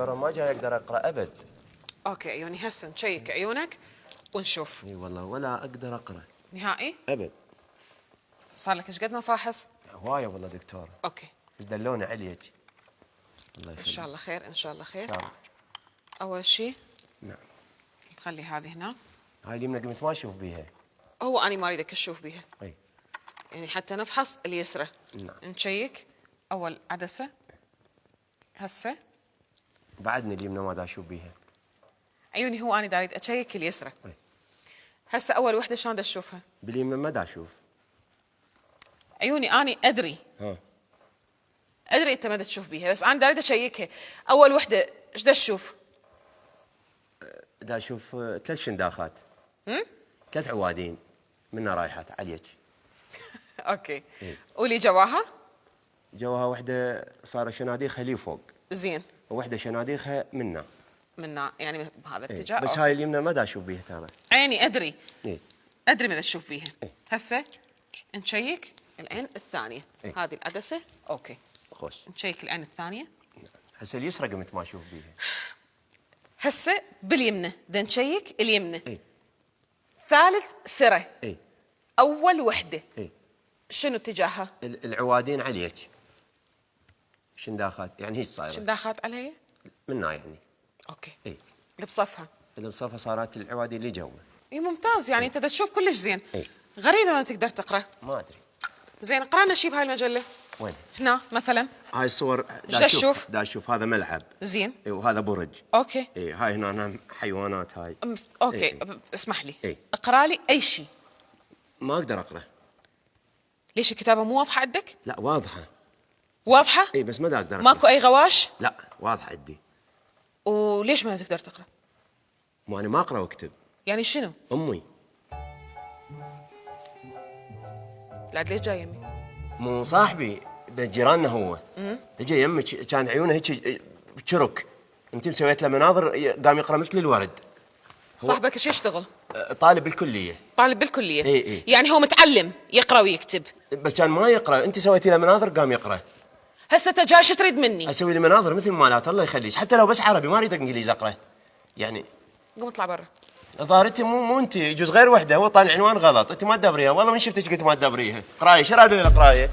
دكتوره ما جاي اقدر اقرا ابد. اوكي عيوني، هسه نشيك عيونك ونشوف. اي والله ولا اقدر اقرا نهائي؟ ابد. صار لك ايش قد مفاحص؟ هوايه والله دكتوره. اوكي دلوني عليك. الله ان يخليك. شاء الله خير، ان شاء الله خير. ان شاء الله. اول شيء نعم. نخلي هذه هنا. هاي اليمنى قمت ما اشوف بيها. هو اني ما اريدك تشوف بيها، اي. يعني حتى نفحص اليسرى. نعم. نشيك اول عدسه هسه. بعدني اليمنى ما دا اشوف بيها. عيوني هو اني دا اريد اشيك اليسرى. أي. هسه اول وحده شلون دا تشوفها؟ باليمنى ما دا اشوف. عيوني اني ادري ها. ادري انت ما دا تشوف بيها، بس انا دا اريد اشيكها. اول وحده ايش دا تشوف؟ دا اشوف 3 شنداخات. 3 عوادين منها رايحات عليك. اوكي. إيه. قولي جواها. جوها وحده صار شناديخها لي فوق، زين. ووحده شناديخها منا. منا يعني بهذا إيه. الاتجاه. بس أوكي. هاي اليمنى ما دا اشوف بيها ترى. عيني ادري إيه. ادري ماذا تشوف فيها. إيه. هسه نشيك العين الثانيه. إيه. هذه العدسه. اوكي خوش. نشيك العين الثانيه. هسه اليسرى قمت ما اشوف بيها. هسه باليمنى بدنا نشيك اليمنى. اي. ثالث سره. اي. اول وحده اي. شنو اتجاهها؟ العوادين عليك. شنداخات يعني هيك صايره. شنداخات علي. منا يعني. اوكي. اي. اللي بصفها. اللي بصفها صارت العوادين اللي جوا. اي ممتاز، يعني انت تشوف كلش زين. إيه. غريبه ما تقدر تقرا. ما ادري. زين اقرانا شي بهاي المجله. وين؟ هنا مثلا. هاي الصور إيش دا تشوف؟ دا اشوف هذا ملعب. زين. اي وهذا برج. اوكي. اي هاي هنا حيوانات هاي. اوكي إيه. اسمح لي. إيه. اقرا لي اي شيء. ما اقدر اقرا. ليش الكتابه مو واضحه عندك؟ لا واضحه. واضحه؟ اي بس ما دا اقدر اقرا. ماكو اي غواش؟ لا واضحه عندي. وليش ما تقدر تقرا؟ مو انا ما اقرا واكتب. يعني شنو؟ امي. لا ليش جاي يمي؟ مو صاحبي ده جيراننا هو. اجى يمك كان عيونه هيك شرك. انت مسويت له مناظر قام يقرا مثل الورد. صاحبك ايش يشتغل؟ طالب بالكليه. طالب بالكليه. إي. يعني هو متعلم يقرا ويكتب. بس كان ما يقرا، انت سويتي له مناظر قام يقرا. هسه انت جاي شو تريد مني؟ اسوي له مناظر مثل مالات الله يخليك، حتى لو بس عربي ما اريد انجليزي اقرا. يعني قوم اطلع برا. الظاهر انت مو انت، يجوز غير وحده، هو طالع عنوان غلط، انت ما تدبريها، والله من شفتك قلت ما تدبريها. قرايه شو راد القرايه؟